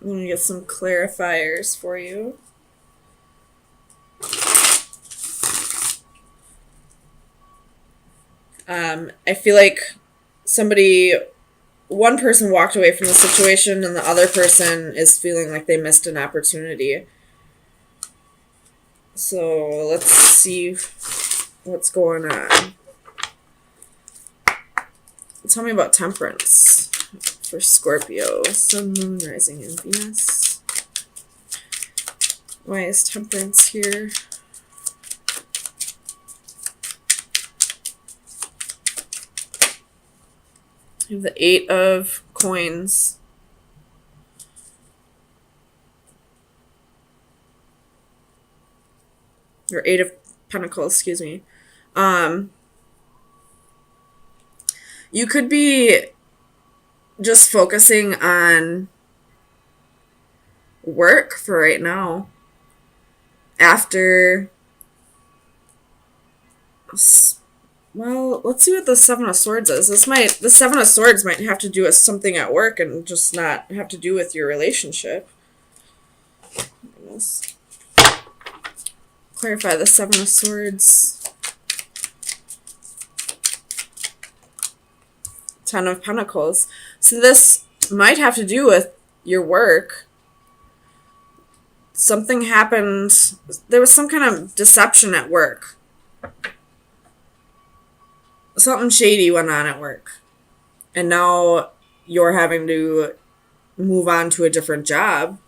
I'm going to get some clarifiers for you. I feel like one person walked away from the situation and the other person is feeling like they missed an opportunity. So let's see what's going on. Tell me about temperance for Scorpio. Sun, Moon, Rising, and Venus. Why is temperance here? You have the 8 of coins. Or 8 of pentacles, excuse me. You could be just focusing on work for right now. After, well, let's see what the 7 of Swords is. The 7 of Swords might have to do with something at work and just not have to do with your relationship. Goodness. Clarify the 7 of Swords. 10 of Pentacles. So this might have to do with your work. Something happened. There was some kind of deception at work. Something shady went on at work. And now you're having to move on to a different job.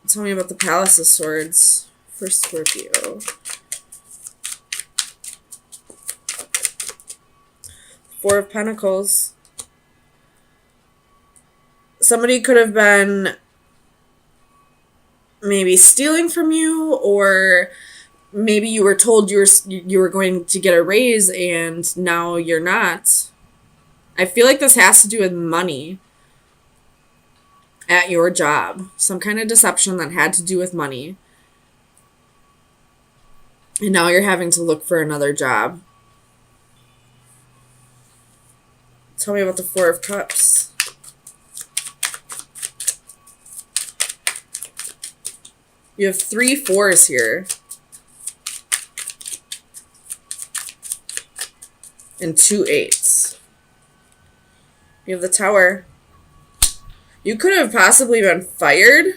Tell me about the Palace of Swords for Scorpio. 4 of Pentacles. Somebody could have been maybe stealing from you, or maybe you were told you were going to get a raise and now you're not. I feel like this has to do with money at your job. Some kind of deception that had to do with money. And now you're having to look for another job. Tell me about the 4 of Cups. You have 3 4s here. And 2 8s. You have the Tower. You could have possibly been fired.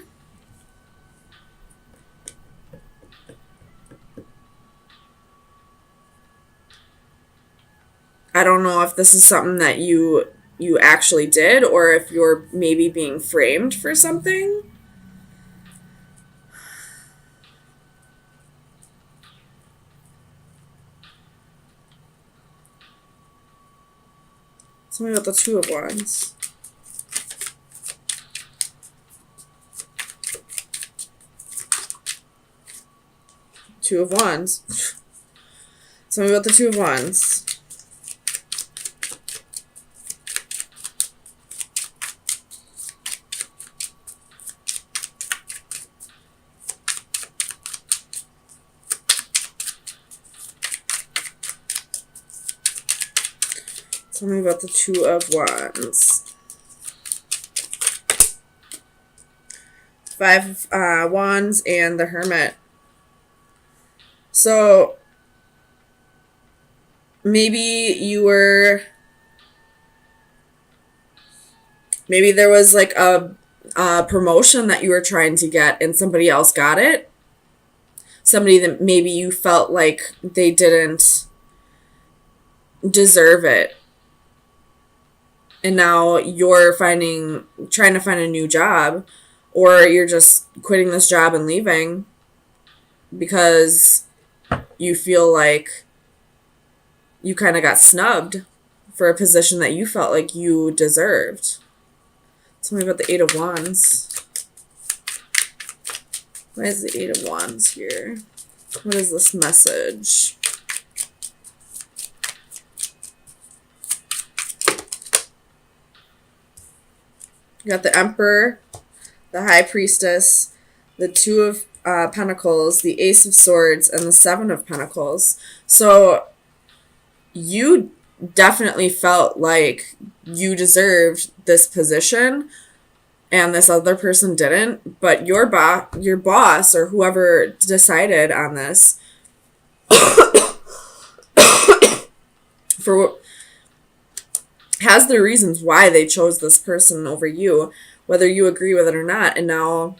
I don't know if this is something that you actually did, or if you're maybe being framed for something. Tell me about the 2 of Wands. Two of Wands. Tell me about the 2 of Wands. Tell me about the 2 of Wands. 5 of Wands and the Hermit. So maybe there was like a promotion that you were trying to get and somebody else got it. Somebody that maybe you felt like they didn't deserve it. And now you're trying to find a new job, or you're just quitting this job and leaving because you feel like you kind of got snubbed for a position that you felt like you deserved. Tell me about the 8 of Wands. Why is the 8 of Wands here? What is this message? You got the Emperor, the High Priestess, the 2 of Pentacles, the Ace of Swords, and the 7 of Pentacles. So you definitely felt like you deserved this position, and this other person didn't, but your boss or whoever decided on this for has their reasons why they chose this person over you, whether you agree with it or not. And now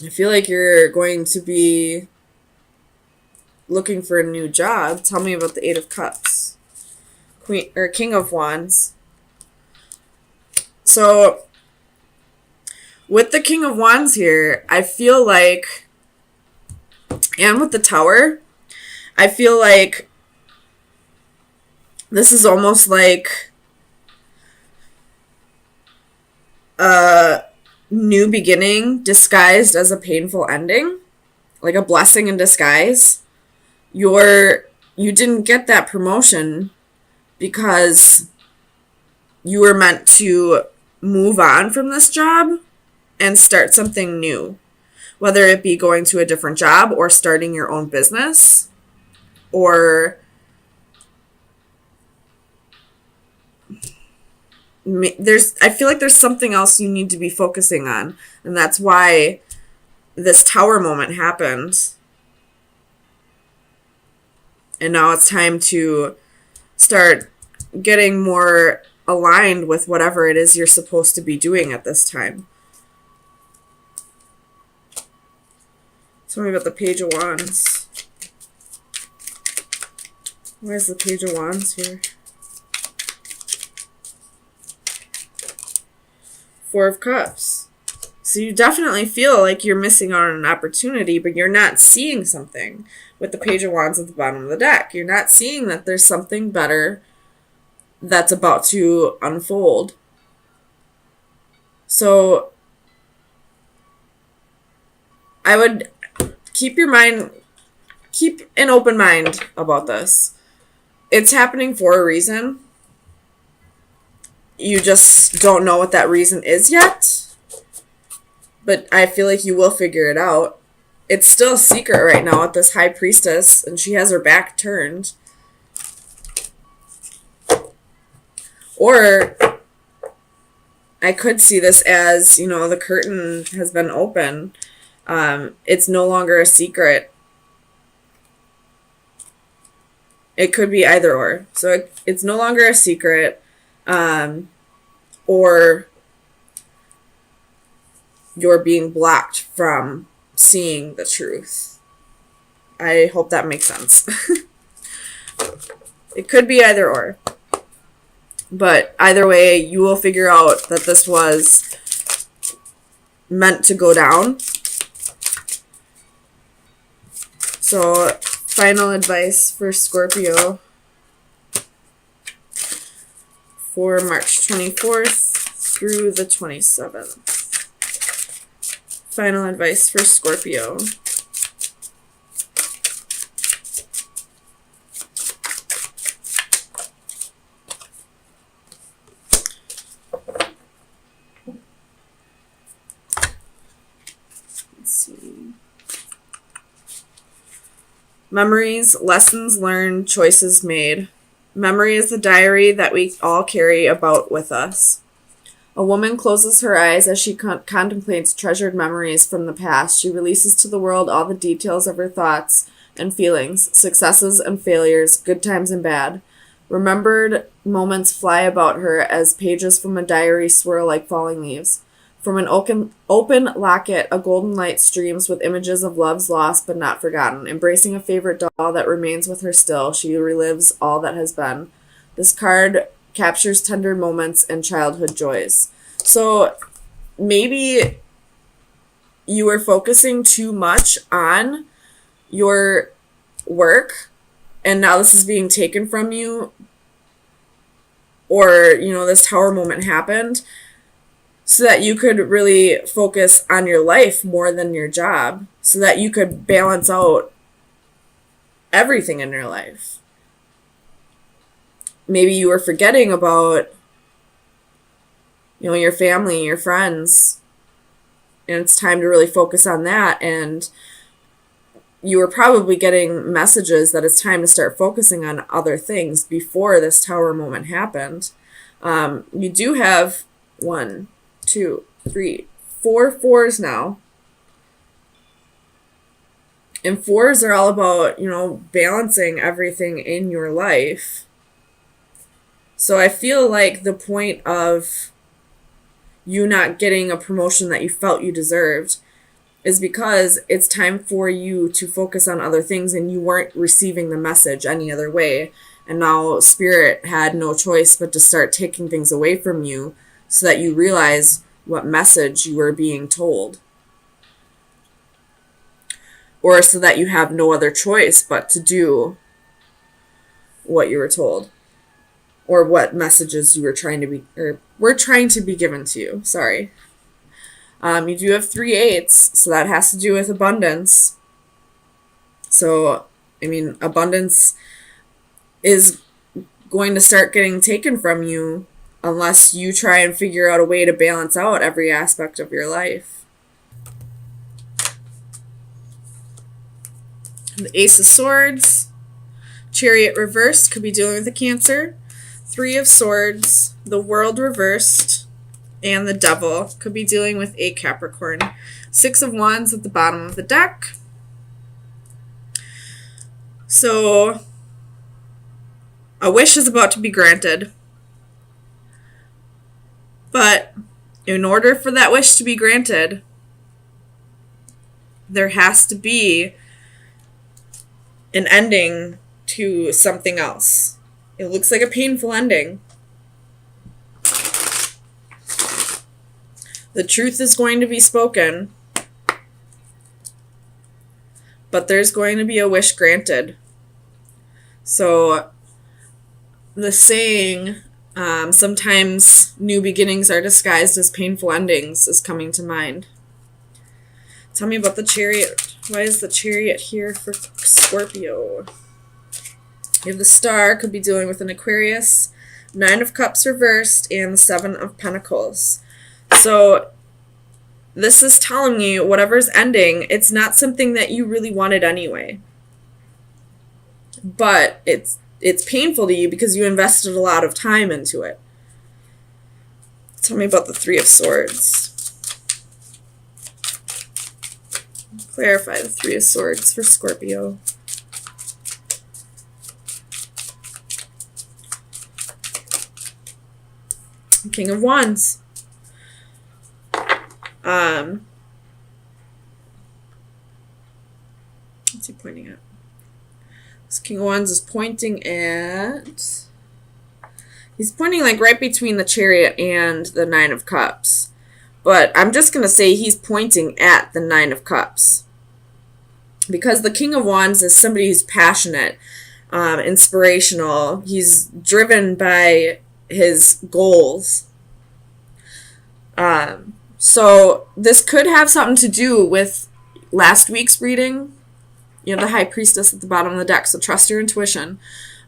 I feel like you're going to be looking for a new job. Tell me about the Eight of Cups. Queen or King of Wands. So with the King of Wands here, I feel like, and with the Tower, I feel like this is almost like a new beginning disguised as a painful ending, like a blessing in disguise. You didn't get that promotion because you were meant to move on from this job and start something new, whether it be going to a different job or starting your own business, or I feel like there's something else you need to be focusing on, and that's why this Tower moment happened. And now it's time to start getting more aligned with whatever it is you're supposed to be doing at this time. Tell me about the Page of Wands. Why is the Page of Wands here? Four of Cups. So you definitely feel like you're missing out on an opportunity, but you're not seeing something. With the Page of Wands at the bottom of the deck, you're not seeing that there's something better that's about to unfold. So I would keep an open mind about this. It's happening for a reason. You just don't know what that reason is yet. But I feel like you will figure it out. It's still a secret right now with this High Priestess, and she has her back turned. Or I could see this as, the curtain has been open. It's no longer a secret. It could be either or. So it's no longer a secret. Or you're being blocked from seeing the truth. I hope that makes sense. It could be either or. But either way, you will figure out that this was meant to go down. So, final advice for Scorpio for March 24th through the 27th. Final advice for Scorpio. Let's see. Memories, lessons learned, choices made. Memory is the diary that we all carry about with us. A woman closes her eyes as she contemplates treasured memories from the past. She releases to the world all the details of her thoughts and feelings, successes and failures, good times and bad. Remembered moments fly about her as pages from a diary swirl like falling leaves. From an open locket, a golden light streams with images of loves lost but not forgotten. Embracing a favorite doll that remains with her still, she relives all that has been. This card captures tender moments and childhood joys. So maybe you were focusing too much on your work and now this is being taken from you, or this Tower moment happened so that you could really focus on your life more than your job, so that you could balance out everything in your life. Maybe you were forgetting about, your family, your friends, and it's time to really focus on that. And you were probably getting messages that it's time to start focusing on other things before this Tower moment happened. You do have 1, 2, three, four fours now. And fours are all about, balancing everything in your life. So I feel like the point of you not getting a promotion that you felt you deserved is because it's time for you to focus on other things and you weren't receiving the message any other way. And now Spirit had no choice but to start taking things away from you so that you realize what message you were being told. Or so that you have no other choice but to do what you were told. Or what messages you were were trying to be given to you. Sorry. You do have 3 8s, so that has to do with abundance. So, abundance is going to start getting taken from you unless you try and figure out a way to balance out every aspect of your life. The Ace of Swords, Chariot reversed, could be dealing with a Cancer. 3 of Swords, the World reversed, and the Devil could be dealing with a Capricorn. 6 of Wands at the bottom of the deck. So, a wish is about to be granted. But in order for that wish to be granted, there has to be an ending to something else. It looks like a painful ending. The truth is going to be spoken, but there's going to be a wish granted. So the saying, sometimes new beginnings are disguised as painful endings, is coming to mind. Tell me about the Chariot. Why is the Chariot here for Scorpio? You have the Star, could be dealing with an Aquarius. 9 of Cups reversed, and the 7 of Pentacles. So this is telling me whatever's ending, it's not something that you really wanted anyway. But it's painful to you because you invested a lot of time into it. Tell me about the 3 of Swords. Clarify the 3 of Swords for Scorpio. King of Wands. What's he pointing at? This King of Wands is pointing at... He's pointing like right between the Chariot and the 9 of Cups. But I'm just going to say he's pointing at the 9 of Cups. Because the King of Wands is somebody who's passionate, inspirational. He's driven by his goals. So this could have something to do with last week's reading. You have the High Priestess at the bottom of the deck, so trust your intuition.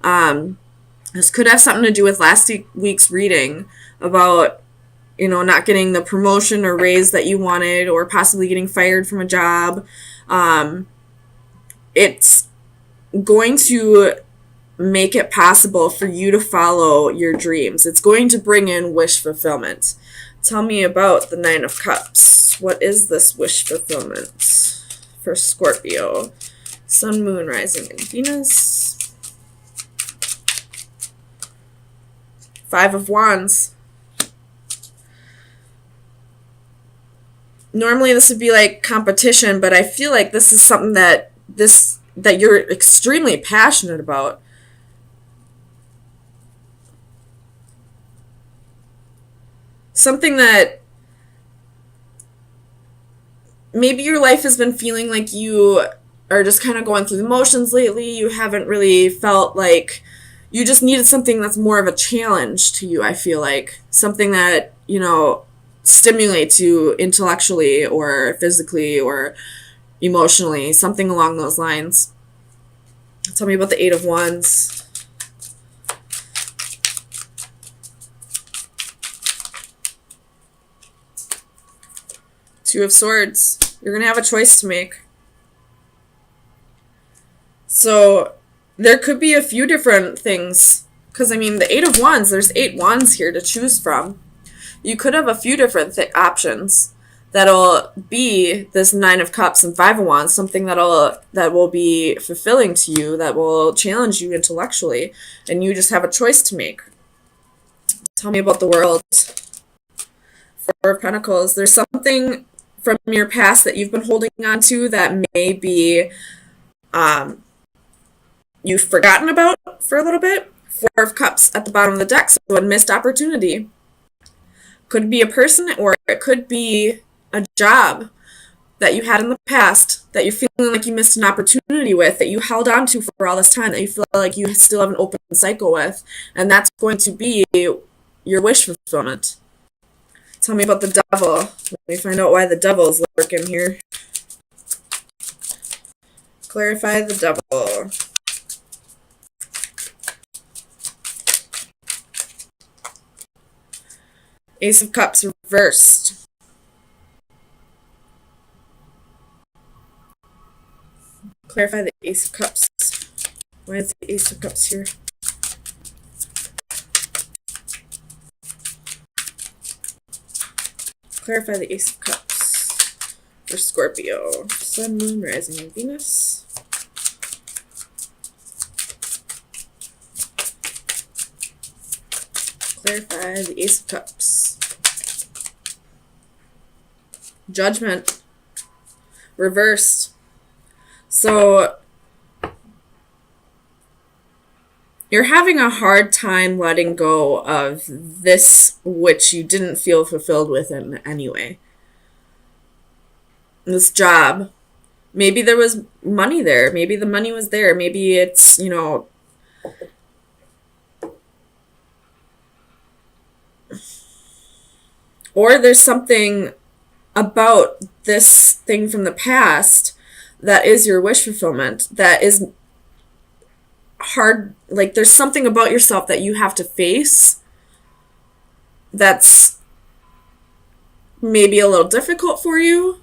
This could have something to do with last week's reading about, not getting the promotion or raise that you wanted, or possibly getting fired from a job. It's going to make it possible for you to follow your dreams. It's going to bring in wish fulfillment. Tell me about the 9 of Cups. What is this wish fulfillment for Scorpio? Sun, Moon, Rising, and Venus. 5 of Wands. Normally this would be like competition, but I feel like this is something that you're extremely passionate about. Something that maybe your life has been feeling like you are just kind of going through the motions lately. You haven't really felt like you just needed something that's more of a challenge to you, I feel like. Something that, stimulates you intellectually or physically or emotionally. Something along those lines. Tell me about the 8 of Wands. Two of Swords. You're going to have a choice to make. So there could be a few different things. Because, the 8 of Wands, there's 8 wands here to choose from. You could have a few different options that'll be this Nine of Cups and Five of Wands, something that will be fulfilling to you, that will challenge you intellectually, and you just have a choice to make. Tell me about the World. Four of Pentacles. There's something from your past that you've been holding on to that may be you've forgotten about for a little bit. Four of Cups at the bottom of the deck, so a missed opportunity. Could be a person, or it could be a job that you had in the past that you're feeling like you missed an opportunity with, that you held on to for all this time, that you feel like you still have an open cycle with, and that's going to be your wish fulfillment. Tell me about the Devil. Let me find out why the Devil is lurking here. Clarify the Devil. Ace of Cups reversed. Clarify the Ace of Cups. Why is the Ace of Cups here? Clarify the Ace of Cups for Scorpio. Sun, Moon, Rising, and Venus. Clarify the Ace of Cups. Judgment. Reversed. So you're having a hard time letting go of this which you didn't feel fulfilled with in any way. This job. Maybe there was money there. Maybe the money was there. Maybe it's, or there's something about this thing from the past that is your wish fulfillment, that is hard. Like, there's something about yourself that you have to face that's maybe a little difficult for you.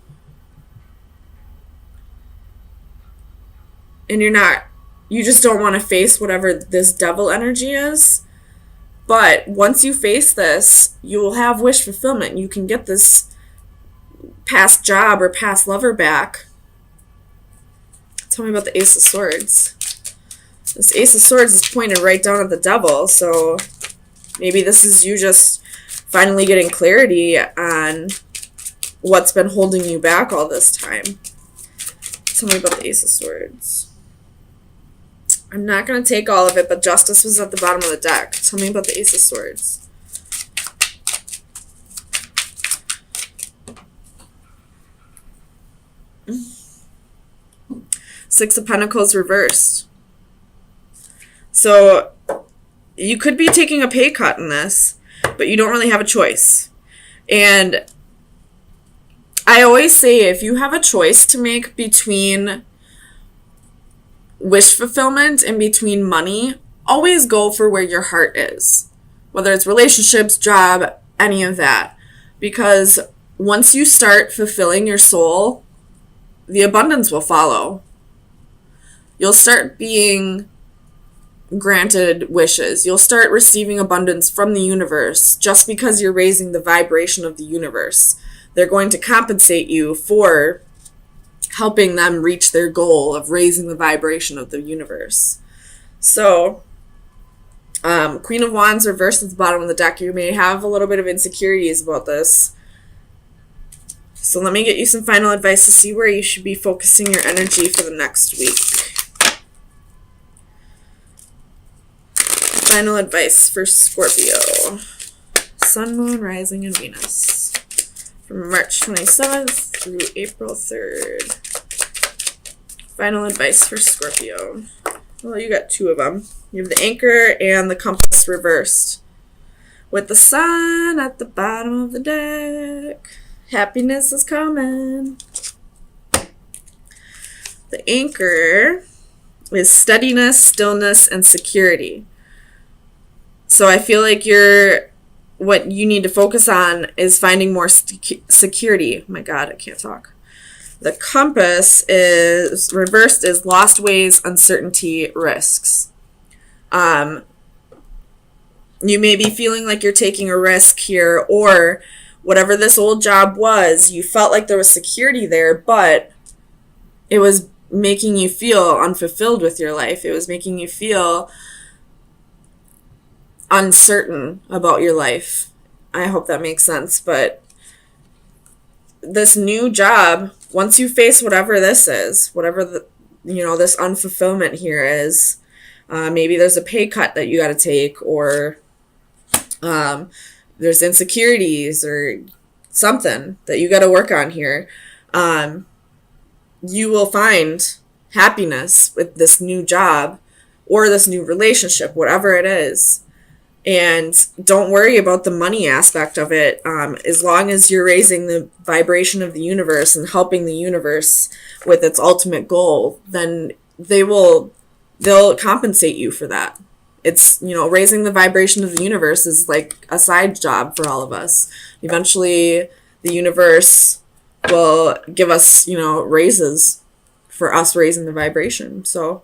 And you just don't want to face whatever this Devil energy is. But once you face this, you will have wish fulfillment. You can get this past job or past lover back. Tell me about the Ace of Swords. This Ace of Swords is pointed right down at the Devil, so maybe this is you just finally getting clarity on what's been holding you back all this time. Tell me about the Ace of Swords. I'm not going to take all of it, but Justice was at the bottom of the deck. Tell me about the Ace of Swords. Six of Pentacles reversed. So you could be taking a pay cut in this, but you don't really have a choice. And I always say, if you have a choice to make between wish fulfillment and between money, always go for where your heart is. Whether it's relationships, job, any of that. Because once you start fulfilling your soul, the abundance will follow. You'll start being granted wishes. You'll start receiving abundance from the universe just because you're raising the vibration of the universe. They're going to compensate you for helping them reach their goal of raising the vibration of the universe. So, Queen of Wands reversed at the bottom of the deck. You may have a little bit of insecurities about this. So let me get you some final advice to see where you should be focusing your energy for the next week. Final advice for Scorpio. Sun, Moon, Rising, and Venus. From March 27th through April 3rd. Final advice for Scorpio. Well, you got two of them. You have the Anchor and the Compass reversed. With the Sun at the bottom of the deck. Happiness is coming. The Anchor is steadiness, stillness, and security. So I feel like what you need to focus on is finding more security. Oh my God, I can't talk. The Compass is reversed is lost ways, uncertainty, risks. You may be feeling like you're taking a risk here, or whatever this old job was, you felt like there was security there, but it was making you feel unfulfilled with your life. It was making you feel uncertain about your life. I hope that makes sense. But this new job, once you face whatever this is, whatever this unfulfillment here is, maybe there's a pay cut that you got to take, or there's insecurities or something that you got to work on here. You will find happiness with this new job or this new relationship, whatever it is. And don't worry about the money aspect of it. As long as you're raising the vibration of the universe and helping the universe with its ultimate goal, then they'll compensate you for that. It's, raising the vibration of the universe is like a side job for all of us. Eventually, the universe will give us, raises for us raising the vibration. So